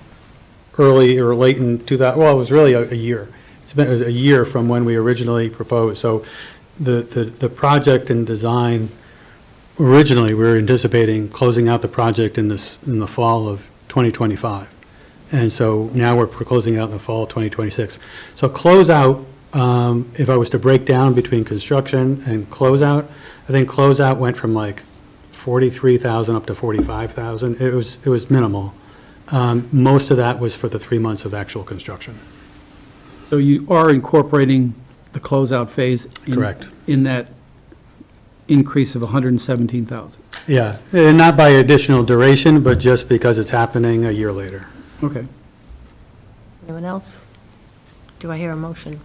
early or late in 2000, well, it was really a year. It's been a year from when we originally proposed. So the project and design, originally, we were anticipating closing out the project in the fall of 2025. And so now we're closing out in the fall of 2026. So closeout, if I was to break down between construction and closeout, I think closeout went from like 43,000 up to 45,000. It was minimal. Most of that was for the 3 months of actual construction. So you are incorporating the closeout phase? Correct. In that increase of 117,000? Yeah, and not by additional duration, but just because it's happening a year later. Okay. Anyone else? Do I hear a motion?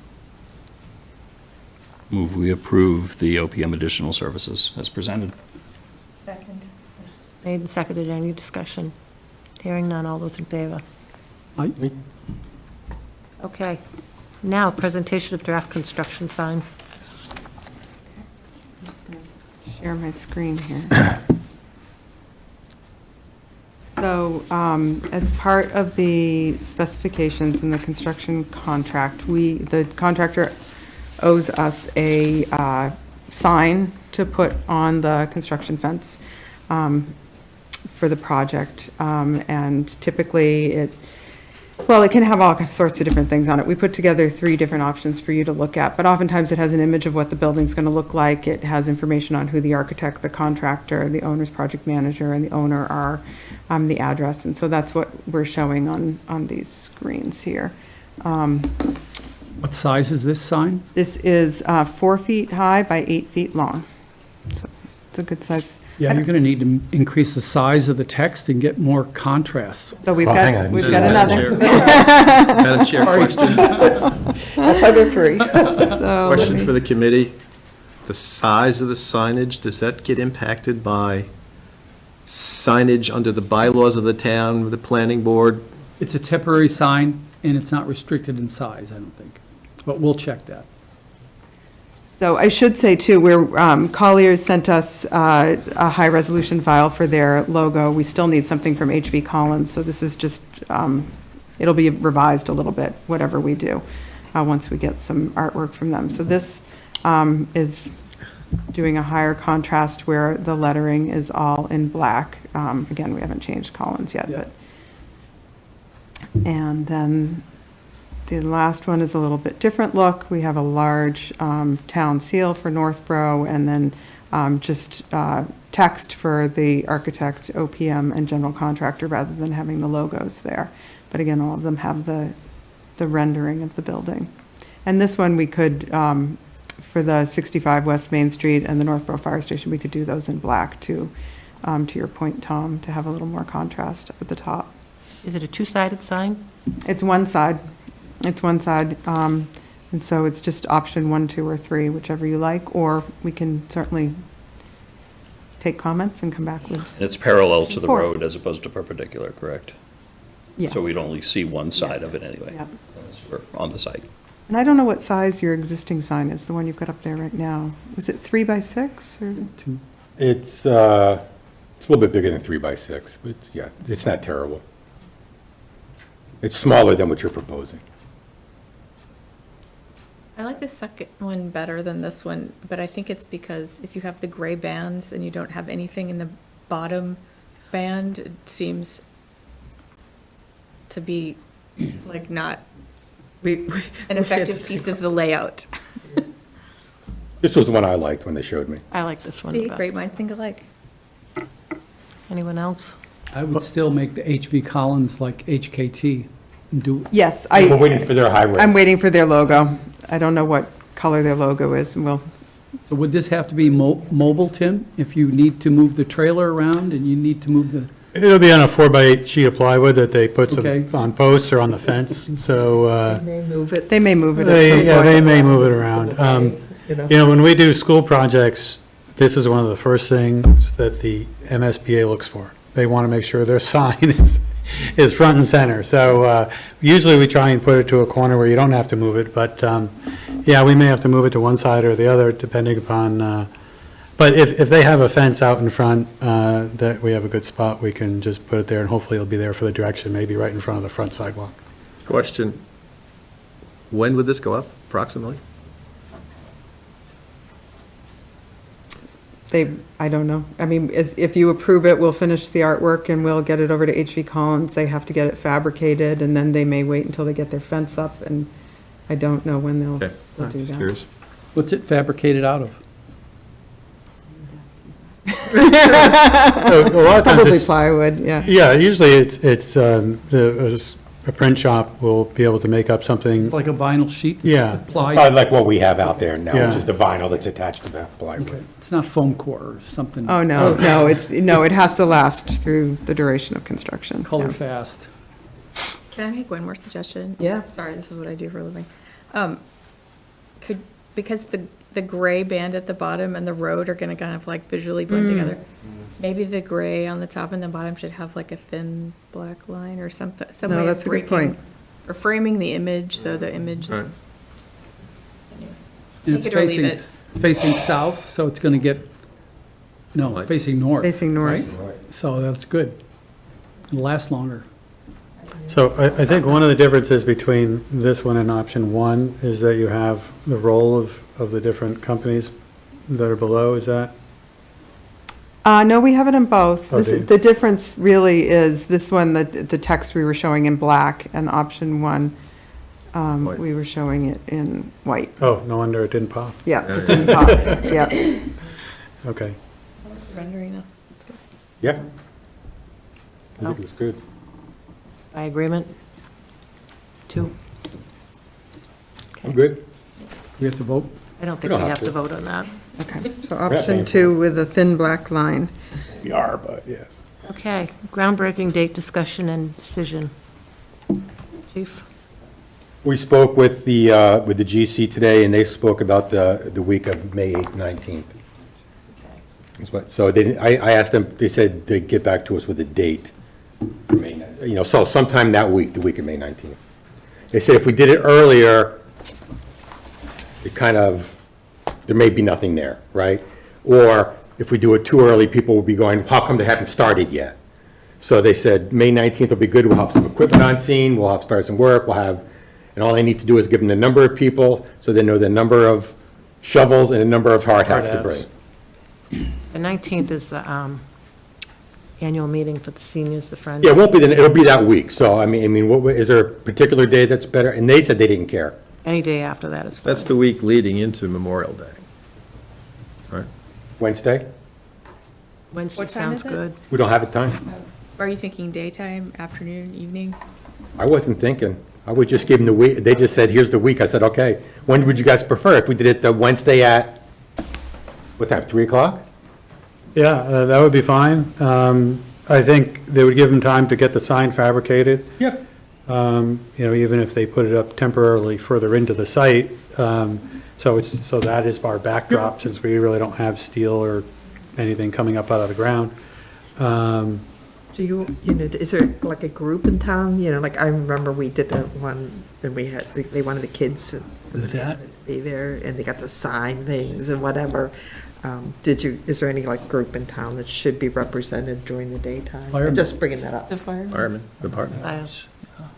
Move we approve the OPM additional services as presented. Second. Made and seconded, any discussion? Hearing none, all those in favor? Aye. Okay. Now, presentation of draft construction sign. I'm just going to share my screen here. So, as part of the specifications in the construction contract, the contractor owes us a sign to put on the construction fence for the project. And typically, it can have all sorts of different things on it. We put together 3 different options for you to look at, but oftentimes it has an image of what the building's going to look like. It has information on who the architect, the contractor, the owner's project manager, and the owner are, the address. And so that's what we're showing on these screens here. What size is this sign? This is 4 feet high by 8 feet long. So it's a good size. Yeah, you're going to need to increase the size of the text and get more contrast. So we've Well, hang got, on. we've This got is another. Madam Chair, question, That's why we're free. So let question me- for the committee. The size of the signage, does that get impacted by signage under the bylaws of the town, the planning board? It's a temporary sign, and it's not restricted in size, I don't think. But we'll check that. So I should say too, Colliers sent us a high-resolution file for their logo. We still need something from HV Collins, so this is just, it'll be revised a little bit, whatever we do, once we get some artwork from them. So this is doing a higher contrast where the lettering is all in black. Again, we haven't changed Collins yet, but. And then the last one is a little bit different look. We have a large town seal for Northborough, and then just text for the architect, OPM, and general contractor, rather than having the logos there. But again, all of them have the rendering of the building. And this one, we could, for the 65 West Main Street and the Northborough Fire Station, we could do those in black too, to your point, Tom, to have a little more contrast up at the top. Is it a two-sided sign? It's one side. It's one side. And so it's just option 1, 2, or 3, whichever you like, or we can certainly take comments and come back with, And it's parallel to the Four. road as opposed to perpendicular, correct? yeah. So we'd only see one side of it anyway. Yeah. Or on the site. And I don't know what size your existing sign is, the one you've got up there right now. Was it 3 by 6 or? It's a little bit bigger than 3 by 6, but yeah, it's not terrible. It's smaller than what you're proposing. I like the second one better than this one, but I think it's because if you have the gray bands and you don't have anything in the bottom band, it seems to be like not an effective piece of the layout. This was the one I liked when they showed me. I like this one the See, best. great minds think alike. Anyone else? I would still make the HV Collins like HKT and do, Yes, We're waiting for their high res. I'm waiting for their logo. I don't know what color their logo is, and we'll, so would this have to be mobile, Tim? If you need to move the trailer around and you need to move the, It'll be on a 4x8 sheet of plywood that they put Okay. on posts or on the fence, so, May move it. they may move it at some point. yeah, they may move it around. You know. You know, when we do school projects, this is one of the first things that the MSBA looks for. They want to make sure their sign is front and center. So usually we try and put it to a corner where you don't have to move it, but yeah, we may have to move it to one side or the other depending upon, but if they have a fence out in front, that we have a good spot, we can just put it there and hopefully it'll be there for the direction, maybe right in front of the front sidewalk. Question, when would this go up approximately? I don't know. I mean, if you approve it, we'll finish the artwork and we'll get it over to HV Collins. They have to get it fabricated, and then they may wait until they get their fence up, and I don't know when Okay, they'll do just that. curious. what's it fabricated out of? So a lot of times Probably it's- plywood, yeah. Yeah, usually it's a print shop will be able to make up something. It's like a vinyl sheet? that's Yeah. applied? Probably like what we have out there now, Yeah. which is the vinyl that's attached to the plywood. It's not foam core or something? Oh, no, it has to last through the duration of construction. Color Yeah. fast? Can I make one more suggestion? Yeah. Sorry, this is what I do for a living. Because the gray band at the bottom and the road are gonna kind of like visually blend together. Maybe the gray on the top and the bottom should have like a thin black line or something, some No, way of that's a good breaking. point. Or framing the image, so the image Right. is. Anyway. And it's Take it or leave facing, it. it's facing south, so it's gonna get, no, Like- facing north. Facing north. right? So that's good. It'll last longer. So I think one of the differences between this one and option one is that you have the role of the different companies that are below, is that? No, we have it in both. Oh, do you? The difference really is this one, the text we were showing in black, and option 1, White. we were showing it in white. Oh, no wonder it didn't pop. Yeah, it didn't pop, yeah. Okay. Rendering it. Yeah. I think it's good. By agreement? 2? I'm good. We have to vote? I don't think We we don't have have to to. vote on that. Okay, so paying option for 2 with a thin black line. We are, but yes. Okay, groundbreaking date discussion and decision. Chief? We spoke with the GC today, and they spoke about the week of May 8th, 19th. So they, I asked them, they said they'd get back to us with a date for May, so sometime that week, the week of May 19th. They said if we did it earlier, it kind of there may be nothing there, right? Or if we do it too early, people will be going, how come they haven't started yet? So they said, May 19th will be good, we'll have some equipment on scene, we'll have start some work, we'll have, and all I need to do is give them the number of people, so they know the number of shovels and the number of hard hats to Hard bring. The 19th is the annual meeting for the seniors, the Friends. Yeah, it won't be, it'll be that week, so, I mean, is there a particular day that's better? And they said they didn't care. Any day after that is fine. That's the week leading into Memorial Day. Right? Wednesday? Wednesday What time sounds is it? good. We don't have a time. Are you thinking daytime, afternoon, evening? I wasn't thinking. I would just give them the week, they just said, here's the week. I said, okay. When would you guys prefer? If we did it the Wednesday at, what time, 3 o'clock? Yeah, that would be fine. I think they would give them time to get the sign fabricated. Yep. You know, even if they put it up temporarily further into the site. So that is our backdrop, since we really don't have steel or anything coming up out of the ground. Do you know, is there like a group in town, you know, like I remember we did that one, and we had, they wanted the kids to That, be there, and they got to sign things and whatever. Is there any like group in town that should be represented during the daytime? Firemen. I'm just bringing that up. The fire? Fireman Department.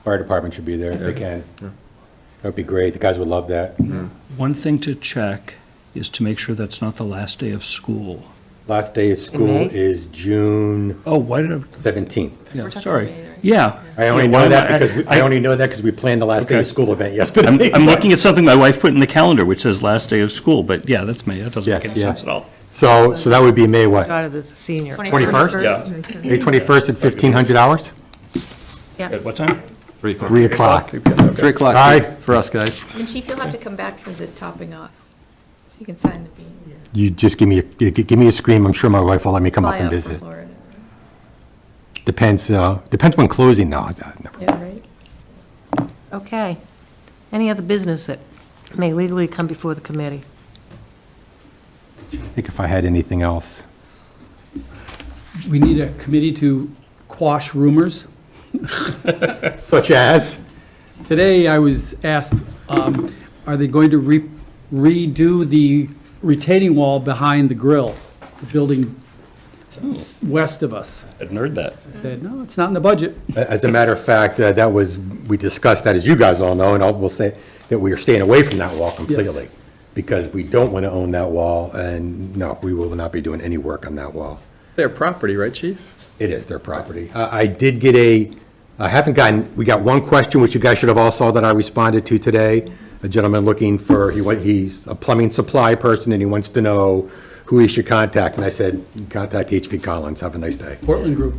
Fire department should be there if they can. That'd be great. The guys would love that. one thing to check is to make sure that's not the last day of school. Last day of school May? is June Oh, why did I, 17th. yeah, talking sorry. May, right? Yeah. I only Yeah, know why that am I- because, I only know that because we planned the last day of Okay. school event yesterday. I'm looking at something my wife put in the calendar, which says last day of school, but yeah, that's May. That doesn't Yeah, make any yeah. sense at all. So that would be May what? Daughter, there's a senior. 21st? Yeah. May 21st at 1500 hours? At what time? 3 o'clock. 3 o'clock Aye. for us, guys. And Chief, you'll have to come back for the topping off, so you can sign the bean. You just give me a scream. I'm sure my wife will let me come up Fly and out from visit. Florida. Depends when closing, no. Never. Yeah, right? Okay. Any other business that may legally come before the committee? I think if I had anything else. We need a committee to quash rumors. Such as? Today, I was asked, are they going to redo the retaining wall behind the grill, the building west of us? I'd heard that. I said, no, it's not in the budget. As a matter of fact, we discussed that, as you guys all know, and we'll say that we are staying away from that wall completely. Because we don't want to own that wall, and no, we will not be doing any work on that wall. It's their property, right, Chief? It is their property. I did get we got one question, which you guys should have all saw that I responded to today. A gentleman looking for, he's a plumbing supply person, and he wants to know who he should contact. And I said, contact HV Collins, have a nice day. Portland Group.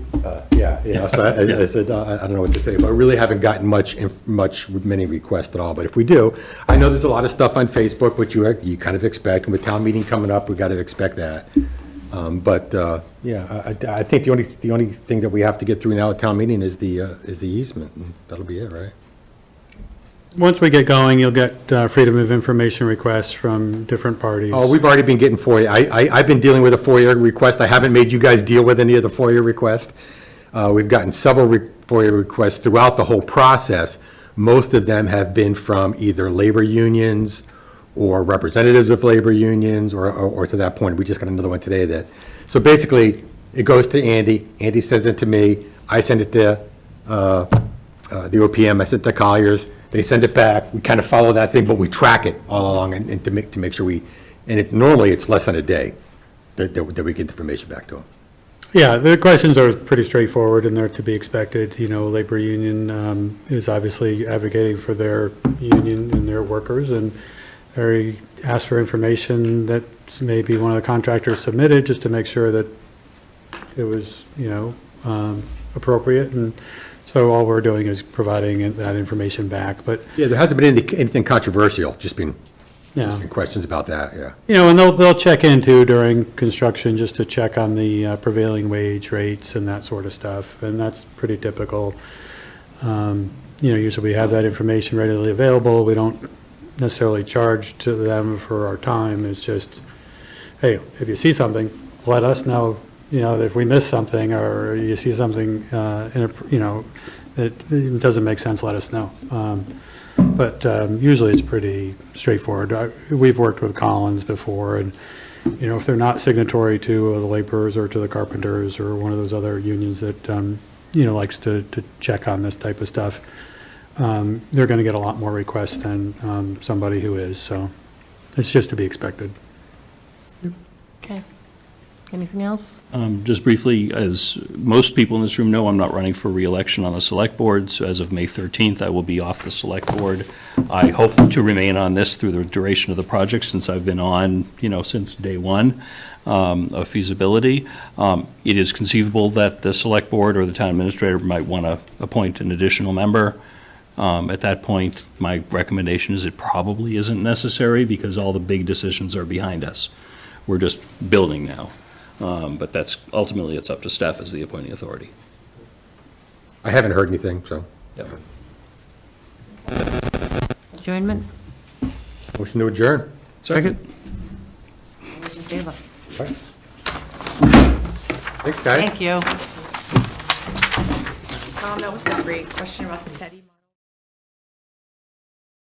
Yeah, so I said, I don't know what to say, but I really haven't gotten many requests at all. But if we do, I know there's a lot of stuff on Facebook, which you kind of expect, and with town meeting coming up, we got to expect that. I think the only thing that we have to get through now at town meeting is the easement, and that'll be it, right? Once we get going, you'll get freedom of information requests from different parties. Oh, we've already been getting FOIA. I've been dealing with a FOIA request. I haven't made you guys deal with any of the FOIA requests. We've gotten several FOIA requests throughout the whole process. Most of them have been from either labor unions or representatives of labor unions, or to that point, we just got another one today so basically, it goes to Andy. Andy sends it to me. I send it to the OPM. I send it to Colliers. They send it back. We kind of follow that thing, but we track it all along and to make sure normally it's less than a day that we get the information back to them. Yeah, the questions are pretty straightforward, and they're to be expected. You know, labor union is obviously advocating for their union and their workers, and they ask for information that maybe one of the contractors submitted, just to make sure that it was, appropriate. And so all we're doing is providing that information back. But Yeah, there hasn't been anything controversial, just been yeah, questions about that, yeah. and they'll check into during construction just to check on the prevailing wage rates and that sort of stuff, and that's pretty typical. Usually we have that information readily available. We don't necessarily charge to them for our time. It's just, hey, if you see something, let us know. If we miss something, or you see something that it doesn't make sense, let us know. But usually it's pretty straightforward. We've worked with Collins before, and, you know, if they're not signatory to the laborers or to the carpenters or one of those other unions that, you know, likes to check on this type of stuff, they're going to get a lot more requests than somebody who is, so it's just to be expected. Okay. Anything else? Just briefly, as most people in this room know, I'm not running for reelection on the Select Board, so as of May 13th, I will be off the Select Board. I hope to remain on this through the duration of the project, since I've been on, you know, since day one of feasibility. It is conceivable that the Select Board or the Town Administrator might want to appoint an additional member. At that point, my recommendation is it probably isn't necessary, because all the big decisions are behind us. We're just building now. But that's, ultimately, it's up to staff as the appointing authority. I haven't heard anything, so. Yep. Adjournment? Motion to adjourn. Second? All those in favor? Thanks, guys. Thank you. That was a great question about the Teddy.